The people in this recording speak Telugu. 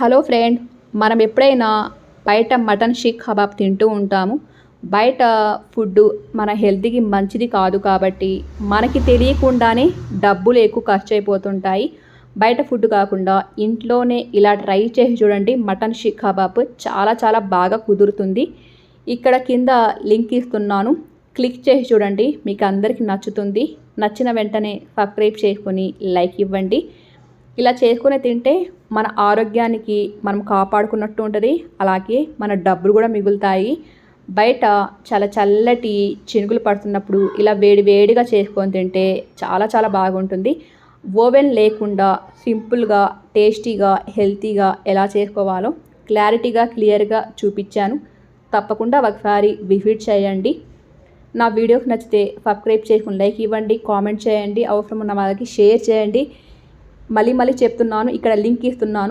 హలో ఫ్రెండ్, మనం ఎప్పుడైనా బయట మటన్ షీక్ కబాబ్ తింటూ ఉంటాము. బయట ఫుడ్డు మన హెల్త్‌కి మంచిది కాదు కాబట్టి మనకి తెలియకుండానే డబ్బులు ఎక్కువ ఖర్చయిపోతుంటాయి. బయట ఫుడ్ కాకుండా ఇంట్లోనే ఇలా ట్రై చేసి చూడండి. మటన్ షీక్ కబాబ్ చాలా చాలా బాగా కుదురుతుంది. ఇక్కడ కింద లింక్ ఇస్తున్నాను. క్లిక్ చేసి చూడండి, మీకు అందరికీ నచ్చుతుంది. నచ్చిన వెంటనే సబ్స్క్రైబ్ చేసుకొని లైక్ ఇవ్వండి. ఇలా చేసుకొని తింటే మన ఆరోగ్యానికి మనం కాపాడుకున్నట్టు ఉంటుంది. అలాగే మన డబ్బులు కూడా మిగులుతాయి. బయట చాలా చల్లటి చినుకులు పడుతున్నప్పుడు ఇలా వేడి వేడిగా చేసుకొని తింటే చాలా చాలా బాగుంటుంది. ఓవెన్ లేకుండా సింపుల్గా, టేస్టీగా, హెల్తీగా ఎలా చేసుకోవాలో క్లారిటీగా, క్లియర్గా చూపించాను. తప్పకుండా ఒకసారి విజిట్ చేయండి. నా వీడియోకి నచ్చితే సబ్స్క్రైబ్ చేసుకుని లైక్ ఇవ్వండి, కామెంట్ చేయండి, అవసరం ఉన్న వాళ్ళకి షేర్ చేయండి. మళ్ళీ చెప్తున్నాను, ఇక్కడ లింక్ ఇస్తున్నాను.